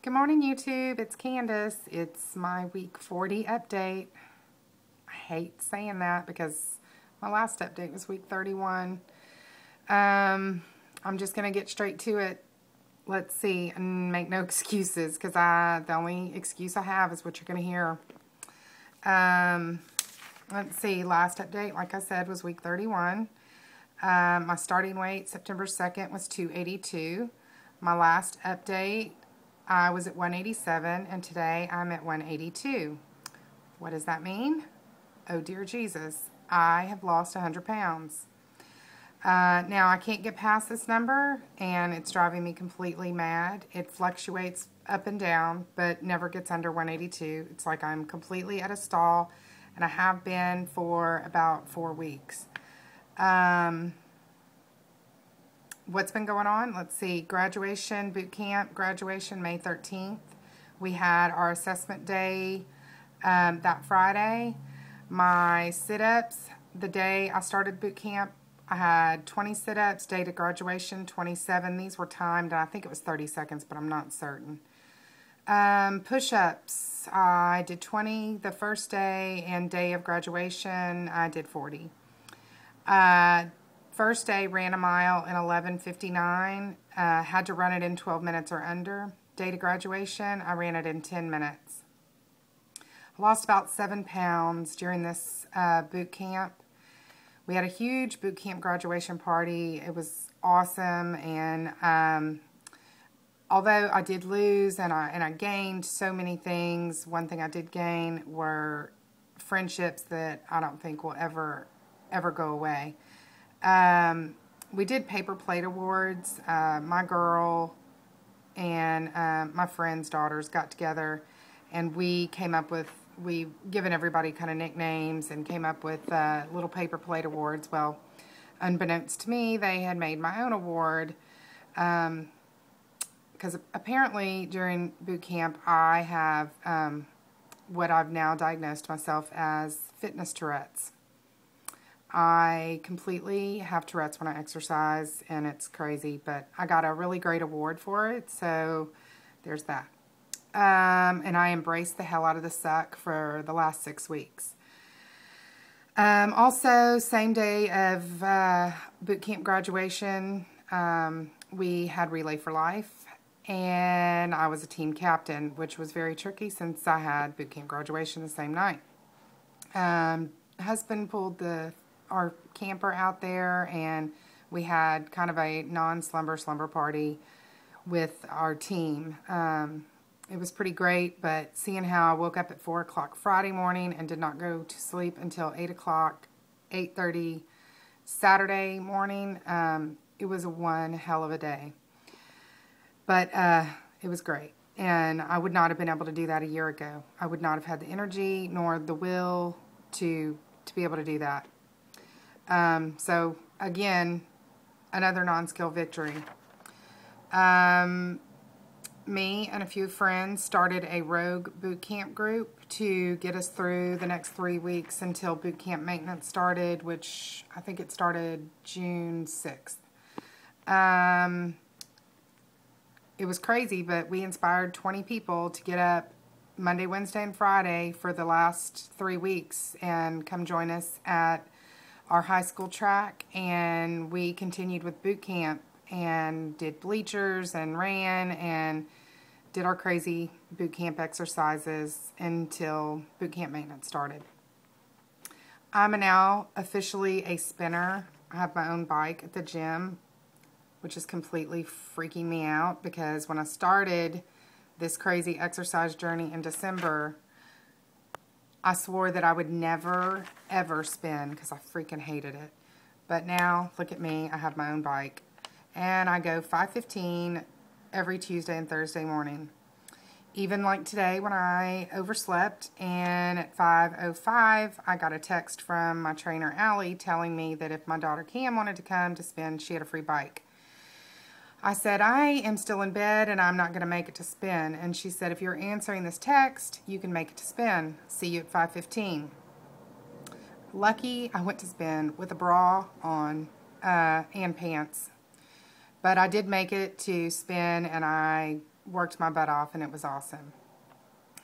Good morning, YouTube. It's Candace. It's my week 40 update. I hate saying that because my last update was week 31. I'm just going to get straight to it. Let's see, and make no excuses because the only excuse I have is what you're going to hear. Let's see, last update, like I said, was week 31. My starting weight, September 2nd, was 282. My last update, I was at 187, and today I'm at 182. What does that mean? Oh, dear Jesus, I have lost 100 pounds. Now, I can't get past this number, and it's driving me completely mad. It fluctuates up and down, but never gets under 182. It's like I'm completely at a stall, and I have been for about 4 weeks. What's been going on? Let's see. Graduation, boot camp, graduation May 13th. We had our assessment day that Friday. My sit-ups, the day I started boot camp, I had 20 sit-ups. Day to graduation, 27. These were timed, and I think it was 30 seconds, but I'm not certain. Push-ups, I did 20 the first day, and day of graduation, I did 40. First day, ran a mile in 11:59. Had to run it in 12 minutes or under. Day to graduation, I ran it in 10 minutes. I lost about 7 pounds during this boot camp. We had a huge boot camp graduation party. It was awesome, and although I did lose and I gained so many things, one thing I did gain were friendships that I don't think will ever go away. We did paper plate awards. My girl and my friend's daughters got together, and we given everybody kind of nicknames and came up with little paper plate awards. Well, unbeknownst to me, they had made my own award because apparently during boot camp I have what I've now diagnosed myself as fitness Tourette's. I completely have Tourette's when I exercise, and it's crazy, but I got a really great award for it, so there's that. And I embraced the hell out of the suck for the last 6 weeks. Also, same day of boot camp graduation, we had Relay for Life, and I was a team captain, which was very tricky since I had boot camp graduation the same night. Husband pulled our camper out there, and we had kind of a slumber party with our team. It was pretty great, but seeing how I woke up at 4 o'clock Friday morning and did not go to sleep until 8 o'clock, 8:30 Saturday morning, it was one hell of a day. But it was great, and I would not have been able to do that a year ago. I would not have had the energy nor the will to be able to do that. So, again, another non-skill victory. Me and a few friends started a rogue boot camp group to get us through the next 3 weeks until boot camp maintenance started, which I think it started June 6th. It was crazy, but we inspired 20 people to get up Monday, Wednesday, and Friday for the last 3 weeks and come join us at our high school track, and we continued with boot camp and did bleachers and ran and did our crazy boot camp exercises until boot camp maintenance started. I'm now officially a spinner. I have my own bike at the gym, which is completely freaking me out because when I started this crazy exercise journey in December, I swore that I would never, ever spin because I freaking hated it. But now, look at me, I have my own bike. And I go 5:15 every Tuesday and Thursday morning. Even like today when I overslept, and at 5:05, I got a text from my trainer, Allie, telling me that if my daughter Cam wanted to come to spin, she had a free bike. I said, I am still in bed and I'm not going to make it to spin. And she said, if you're answering this text, you can make it to spin. See you at 5:15. Lucky I went to spin with a bra on and pants. But I did make it to spin, and I worked my butt off, and it was awesome.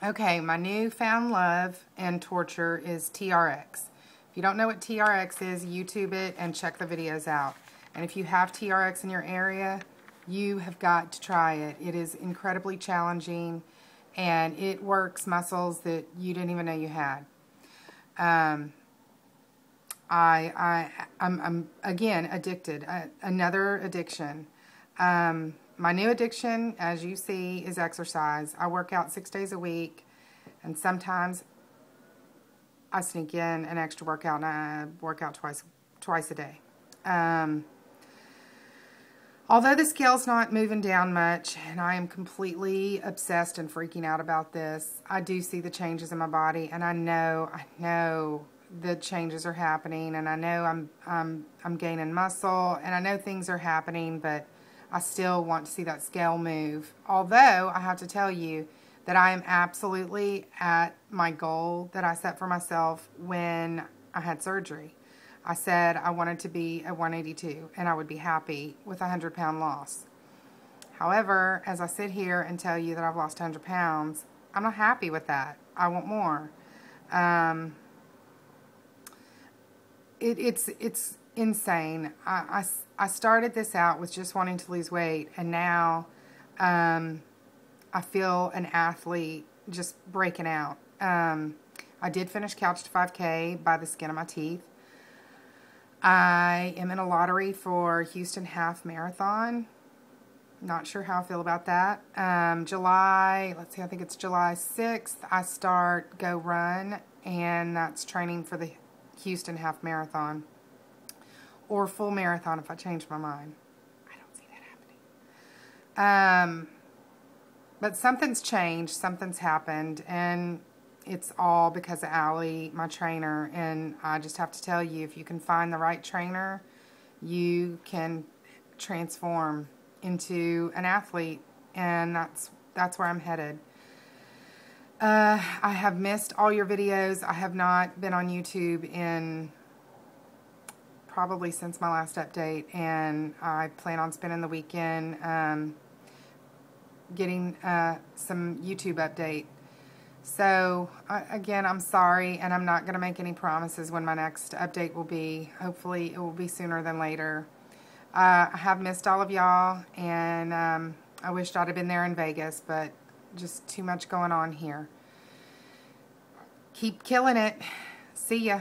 Okay, my newfound love and torture is TRX. If you don't know what TRX is, YouTube it and check the videos out. And if you have TRX in your area, you have got to try it. It is incredibly challenging, and it works muscles that you didn't even know you had. I'm again addicted. Another addiction. My new addiction, as you see, is exercise. I work out 6 days a week, and sometimes I sneak in an extra workout, and I work out twice a day. Although the scale's not moving down much, and I am completely obsessed and freaking out about this, I do see the changes in my body, and I know the changes are happening, and I know I'm gaining muscle, and I know things are happening, but I still want to see that scale move. Although I have to tell you that I am absolutely at my goal that I set for myself when I had surgery. I said I wanted to be at 182, and I would be happy with a 100-pound loss. However, as I sit here and tell you that I've lost 100 pounds, I'm not happy with that. I want more. It's insane. I started this out with just wanting to lose weight, and now I feel an athlete just breaking out. I did finish Couch to 5K by the skin of my teeth. I am in a lottery for Houston Half Marathon. Not sure how I feel about that. July, let's see, I think it's July 6th, I start Go Run, and that's training for the Houston Half Marathon. Or full marathon if I change my mind. I don't see that happening. But something's changed, something's happened, and it's all because of Allie, my trainer. And I just have to tell you, if you can find the right trainer, you can transform into an athlete, and that's where I'm headed. I have missed all your videos. I have not been on YouTube in probably since my last update, and I plan on spending the weekend getting some YouTube update. So again, I'm sorry, and I'm not going to make any promises when my next update will be. Hopefully it will be sooner than later. I have missed all of y'all, and I wished I'd have been there in Vegas, but just too much going on here. Keep killing it. See ya.